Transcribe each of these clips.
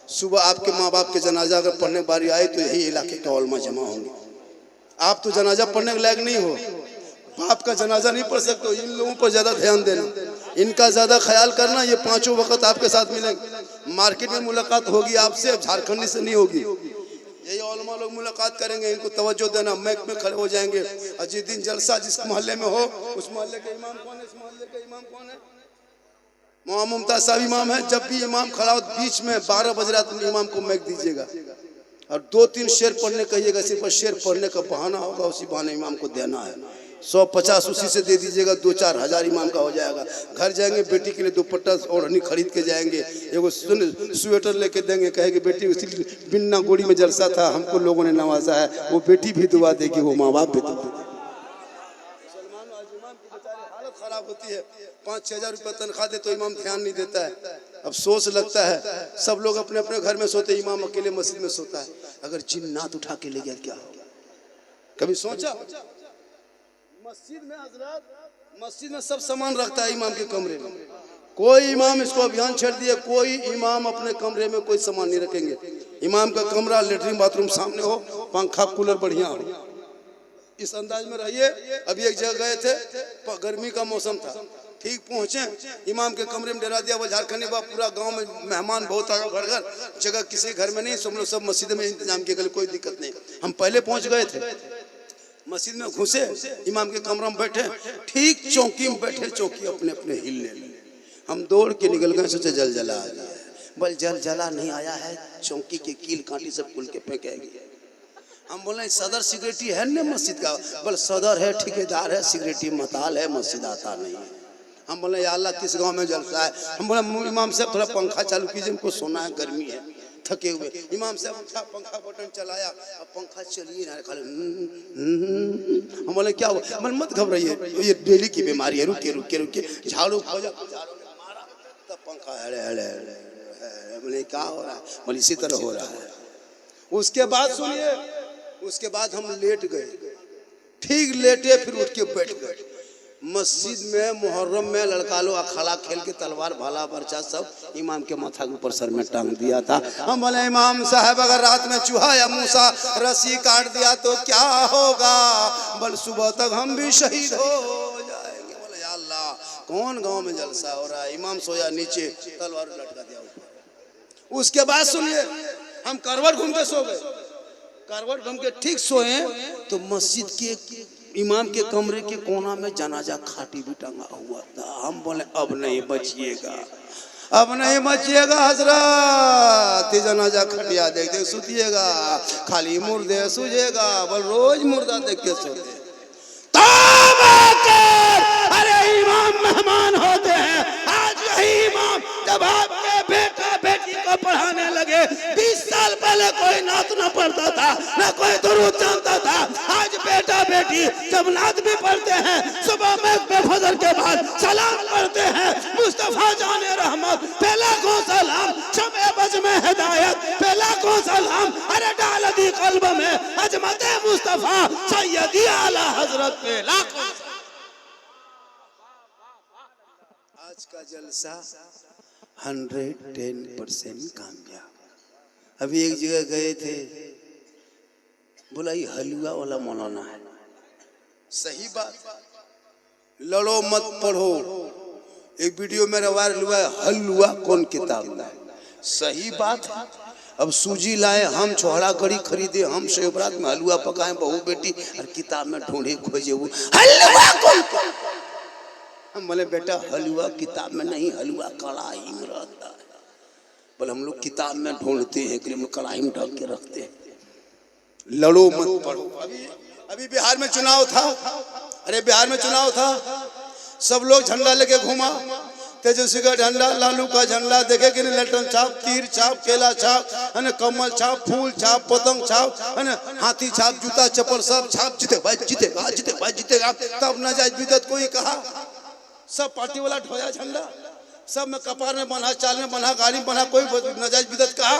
सुबह आपके माँ बाप के जनाजा अगर पढ़ने बारी आए तो यही इलाके के उलमा जमा होंगे। आप तो जनाजा पढ़ने के लायक नहीं हो, बाप का जनाजा नहीं पढ़ सकते। इन लोगों पर ज़्यादा ध्यान देना, इनका ज़्यादा ख्याल करना। ये पांचों वक्त आपके साथ मिलेंगे। मार्केट में मुलाकात होगी आपसे, झारखंडी से नहीं होगी। यही उलमा लोग मुलाकात करेंगे, इनको तवज्जो देना। मैक में खड़े हो जाएंगे और जिस दिन जलसा जिस मोहल्ले में हो, उस मोहल्ले के इमाम कौन है, इस मोहल्ले के इमाम कौन है, मौलाना मुमताज साहब इमाम है। जब भी इमाम खड़ा हो बीच में 12 बज रहा, तुम इमाम को मैक दीजिएगा और 2-3 शेर पढ़ने कहिएगा। सिर्फ शेर पढ़ने का बहाना होगा, उसी बहाने इमाम को देना है। 150 उसी से दे दीजिएगा, 2-4 हज़ार इमाम का हो जाएगा। घर जाएंगे बेटी के लिए दुपट्टा ओढ़नी खरीद के जाएंगे, एगो स्वेटर लेके देंगे, कहेंगे बेटी उसी बिन्ना गोड़ी में जलसा था, हमको लोगों ने नवाजा है। वो बेटी भी दुआ देगी, वो माँ बाप भी दुआ देगी। हालत खराब होती है, 5-6 हज़ार रुपये तनख्वाह दे तो इमाम ध्यान नहीं देता है। अफसोस लगता है, सब लोग अपने अपने घर में सोते, इमाम अकेले मस्जिद में सोता है। अगर जिन्नात उठा के ले गया क्या होगा? कभी सोचा? मस्जिद में हजरत, मस्जिद में सब सामान रखता है इमाम के कमरे में। कोई इमाम इसको अभियान छेड़ दिए, कोई इमाम अपने कमरे में कोई सामान नहीं रखेंगे। इमाम का कमरा लेटरिन बाथरूम सामने हो, पंखा कूलर बढ़िया हो, इस अंदाज में रहिए। अभी एक जगह गए थे, गर्मी का मौसम था, ठीक पहुंचे, इमाम के कमरे में डेरा दिया। वो झारखंडी बाप, पूरा गांव में मेहमान बहुत आया, घर घर जगह किसी घर में नहीं, सब लोग सब मस्जिद में इंतजाम किया, कोई दिक्कत नहीं। हम पहले पहुंच गए थे, मस्जिद में घुसे, इमाम के कमरा में बैठे, ठीक चौकी में बैठे, चौकी अपने अपने हिलने लगे। हम दौड़ के निकल गए, सोचे जल जला आ गया। बल जल जला नहीं आया है, चौकी के कील कांटी सब खुल के फेंकेंगे। हम बोले सदर सिक्योरिटी है ना मस्जिद का? बोले सदर है, ठेकेदार है, सिक्योरिटी मताल है, मस्जिद आता नहीं है। हम बोले या अल्लाह किस गांव में जलसा है? हम बोले इमाम साहब थोड़ा पंखा चालू कीजिए, हमको सोना है, गर्मी है, थके हुए। इमाम साहब उठा, पंखा बटन चलाया, अब पंखा चलिए ना, खाली हम बोले क्या हुआ? मन मत घबराइए, ये डेली की बीमारी है, रुके रुके रुके, झाड़ू खोजा, झाड़ू ने मारा, तब पंखा हड़े हड़े हड़े। बोले क्या हो रहा है? बोले इसी तरह हो रहा है। उसके बाद सुनिए, उसके बाद हम लेट गए, ठीक लेटे, फिर उठ के बैठ गए। मस्जिद में मुहर्रम में लड़का लोग अखाड़ा खेल के तलवार भाला बर्चा सब इमाम के माथा के ऊपर सर में टांग दिया था। हम बोले इमाम साहब अगर रात में चूहा या मूसा रस्सी काट दिया तो क्या होगा? बल सुबह तक हम भी शहीद हो जाएंगे। बोले या अल्लाह, कौन गांव में जलसा हो रहा है? इमाम सोया नीचे, तलवार लटका दिया ऊपर। उसके बाद सुनिए, हम करवट घूम के सो गए। करवट घूम के ठीक सोए तो मस्जिद के इमाम के कमरे के कोना में जनाजा खाटी भी टंगा हुआ था। हम बोले अब नहीं बचिएगा, अब नहीं बचिएगा हजरत, जनाजा खटिया देख देख सुतिएगा, खाली मुर्दे सूझेगा। बोल रोज मुर्दा देख के सोते। अरे इमाम मेहमान होते हैं। आज यही इमाम जब आपके बेटा बेटी को पढ़ाने लगे, 20 साल पहले कोई नात न पढ़ता था, न कोई दुरूद जानता था। आज बेटा बेटी जब नात भी पढ़ते हैं, सुबह में फजर के बाद सलाम पढ़ते हैं, मुस्तफा जाने रहमत पहला को सलाम, शमे बज में हिदायत पहला को सलाम। अरे डाल दी कल्ब में अजमत मुस्तफा सैयदी आला हजरत पहला को। आज का जलसा 110% कामयाब। अभी एक जगह गए थे, बोला ये हलवा वाला मौलाना है। सही बात, लड़ो मत पढ़ो। एक वीडियो मेरा वायरल हुआ है, हलवा कौन किताब है। सही बात है। अब सूजी लाए हम, छोहड़ा कड़ी खरीदे हम, शिवरात में हलवा पकाए बहू बेटी, और किताब में ढूंढे खोजे वो हलवा कौन। हम बोले बेटा हलवा किताब में नहीं, हलवा कढ़ाई में रहता है। बोले हम लोग किताब में ढूंढते हैं, कढ़ाई में ढक के रखते हैं। लड़ो मत पढ़ो। अभी बिहार में चुनाव था, अरे बिहार में चुनाव था, सब लोग झंडा लेके घूमा, तेजस्वी का झंडा, लालू का झंडा, देखे कि नहीं, ललटन छाप, तीर छाप, केला छाप, है ना, कमल छाप, फूल छाप, पतंग छाप, है ना, हाथी छाप, जूता चप्पल सब छाप। जीतेगा जीतेगा जीतेगा जीतेगा। तब नाजायज बिदअत कोई कहा, सब पार्टी वाला ढोया झंडा, सब में कपार में बंधा, चाल में बंधा, गाड़ी में बंधा, कोई नाजायज बिदअत कहा।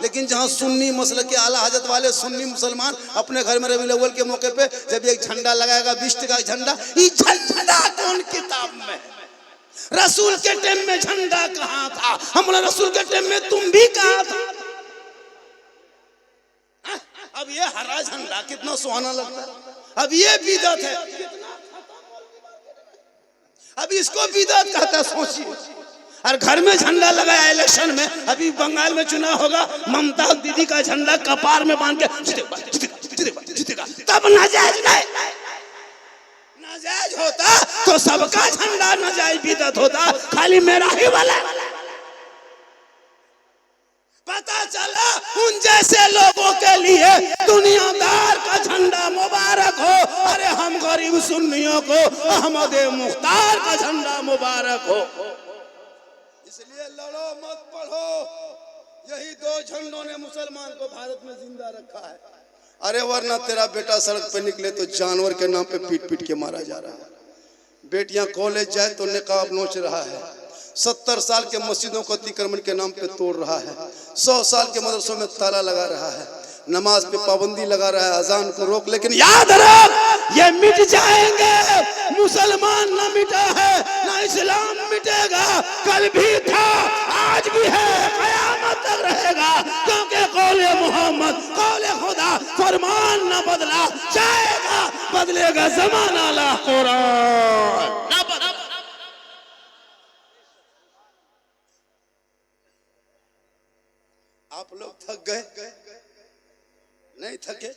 लेकिन जहाँ सुन्नी मसलक के आला हजरत वाले सुन्नी मुसलमान अपने घर में रबीउल अव्वल के मौके पे जब एक झंडा लगाएगा, 20 टका झंडा, ये झंडा कौन किताब में? रसूल के टाइम में झंडा कहाँ था? हम बोला रसूल के टाइम में तुम भी कहाँ था? ये हरा झंडा कितना सुहाना लगता है। अब ये बिदअत है, अब इसको बिदअत कहता है, सोचिए। और घर में झंडा लगाया इलेक्शन में, अभी बंगाल में चुनाव होगा, ममता दीदी का झंडा कपार में बांध के जीतेगा, तब नाजायज नहीं। नाजायज होता तो सबका झंडा नाजायज बिदअत होता, खाली मेरा ही वाला। पता चला उन जैसे लोगों के लिए दुनियादार का झंडा मुबारक हो, अरे हम गरीब सुन्नियों को अहमद मुख्तार का झंडा मुबारक हो। इसलिए लड़ो मत पढ़ो, यही दो झंडों ने मुसलमान को भारत में जिंदा रखा है। अरे वरना तेरा बेटा सड़क पे निकले तो जानवर के नाम पे पीट पीट के मारा जा रहा है। बेटियां कॉलेज जाए तो निकाब नोच रहा है, 70 साल के मस्जिदों को अतिक्रमण के नाम पे तोड़ रहा है, 100 साल के मदरसों में ताला लगा रहा है, नमाज पे पाबंदी लगा रहा है, अजान को रोक। लेकिन याद रख, ये मिट जाएंगे। मुसलमान ना मिटा है, ना इस्लाम मिटेगा। कल भी था, आज भी है, कयामत तक रहेगा। क्योंकि कौले मोहम्मद, कौले खुदा, फरमान ना बदला जाएगा, बदलेगा जमाना ला कुरान। आप लोग थक गए? नहीं थके?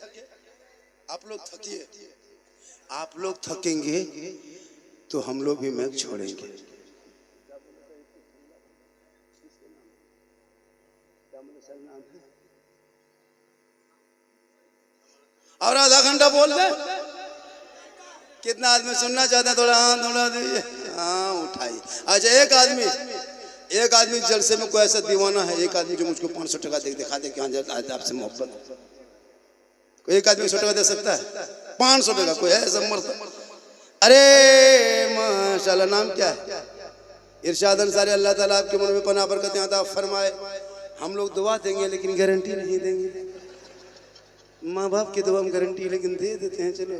आप लोग थकिए। आप लोग थकेंगे तो हम लोग भी मैच छोड़ेंगे। और आधा घंटा बोल दे। कितना आदमी सुनना चाहते हैं? थोड़ा हाथ थोड़ा दीजिए, हाँ उठाइए। अच्छा, एक आदमी जलसे में कोई ऐसा दीवाना है, एक आदमी जो मुझको 500 टका दिखा दे कि हाँ आपसे मोहब्बत। कोई एक आदमी 100 टका दे सकता है? 500 टका कोई है ऐसा मर्द? अरे माशाल्लाह, नाम क्या है? इरशाद अंसारी, अल्लाह ताला आपके मन में पनाह बरकत अता फरमाए। हम लोग दुआ देंगे लेकिन गारंटी नहीं देंगे। माँ बाप की दुआ हम गारंटी लेकिन दे देते हैं। चलो,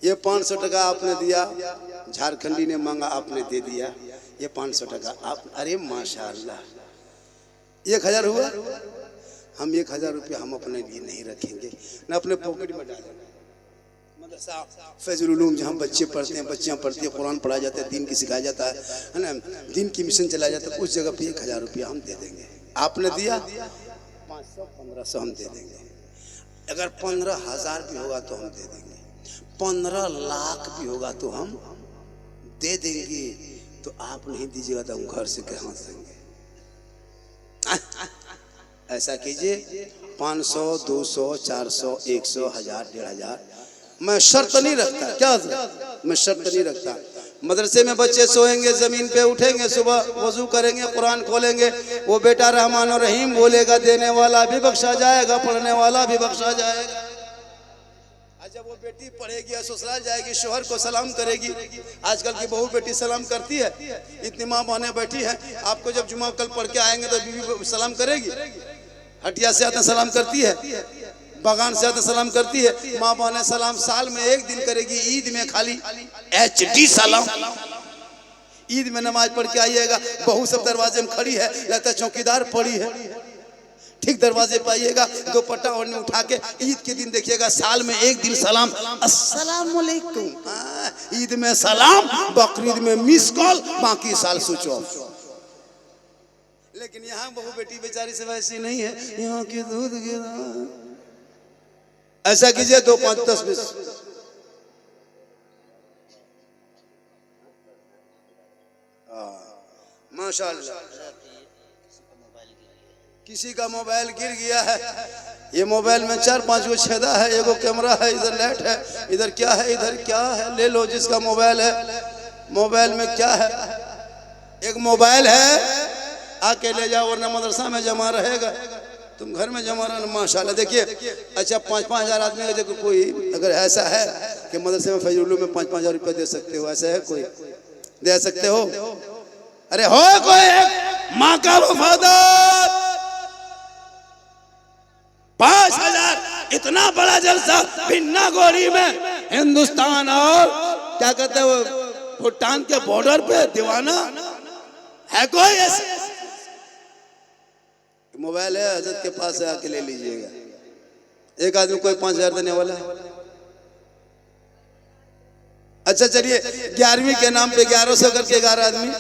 ये 500 टका आपने दिया, झारखंडी ने मांगा आपने दे दिया, ये 500 टका आप। अरे माशाल्लाह, 1000 हुआ। हम 1000 रुपया हम अपने लिए नहीं रखेंगे, न अपने पॉकेट में डालेंगे। मदरसा फैजुल उलूम जहाँ बच्चे पढ़ते हैं, बच्चियाँ पढ़ती हैं, कुरान पढ़ाया जाता है, दीन की सिखाया जाता है ना, दीन की मिशन चलाया जाता है, उस जगह पे 1000 रुपया हम दे देंगे। आपने दिया 500-1500 हम दे देंगे। अगर 15,000 भी होगा तो हम दे देंगे, 15 लाख भी होगा तो हम दे देंगे। तो आप नहीं दीजिएगा तो हम घर से कहाँ देंगे? ऐसा कीजिए, 500, 200, 400, 100, 1000, 1500। मैं शर्त नहीं रखता। क्या मैं शर्त नहीं रखता? मदरसे में बच्चे सोएंगे, जमीन पे उठेंगे, सुबह वजू करेंगे, कुरान खोलेंगे, वो बेटा रहमान और रहीम बोलेगा, देने वाला भी बख्शा जाएगा, पढ़ने वाला भी बख्शा जाएगा। जब वो बेटी पढ़ेगी, ससुराल जाएगी, शोहर को सलाम करेगी। आजकल की बहू बेटी सलाम करती है, इतनी माँ बहनें बैठी हैं। आपको जब जुमा कल पढ़ के आएंगे तो बीवी सलाम करेगी? हटिया से आते सलाम करती है, बगान से आते सलाम करती है। माँ बहनें सलाम साल में एक दिन करेगी, ईद में खाली HD सलाम। ईद में नमाज पढ़ के आइएगा, बहू सब दरवाजे में खड़ी है, लगता है चौकीदार पड़ी है। ठीक दरवाजे पे आइएगा, दुपट्टा ओढ़ने उठा के। ईद के दिन देखिएगा, साल में एक दिन सलाम, अस्सलाम वालेकुम। ईद में सलाम, बकरीद में मिस कॉल, बाकी साल स्विच ऑफ। लेकिन यहाँ बहू बेटी बेचारी से वैसी नहीं है। यहाँ की दूध गिरा। ऐसा कीजिए, 2, 5, 10, 20। माशाअल्लाह। किसी का मोबाइल गिर गया है। ये मोबाइल में 4-5 गो छेदा है, एगो कैमरा है, इधर लाइट है, इधर क्या है, इधर क्या है। ले लो जिसका मोबाइल है। मोबाइल में क्या है? एक मोबाइल है, आके ले जाओ, वरना मदरसा में जमा रहेगा। तुम घर में जमा रहना। माशाल्लाह। देखिए, अच्छा 5-5 हज़ार आदमी का कोई अगर ऐसा है कि मदरसे में फजल उलूम में 5-5 हज़ार रुपया दे सकते हो, ऐसा है कोई? दे सकते हो? अरे हो कोई माँ का वफादार 5,000 इतना बड़ा जलसा भिन्ना गोरी में, हिंदुस्तान और क्या कहते हो भूटान के बॉर्डर पे दीवाना है कोई ऐसा? मोबाइल है, हजरत के पास है, आके ले लीजिएगा। एक आदमी कोई 5,000 देने वाला है। अच्छा चलिए 11वीं के नाम पे 1100 करके 11 आदमी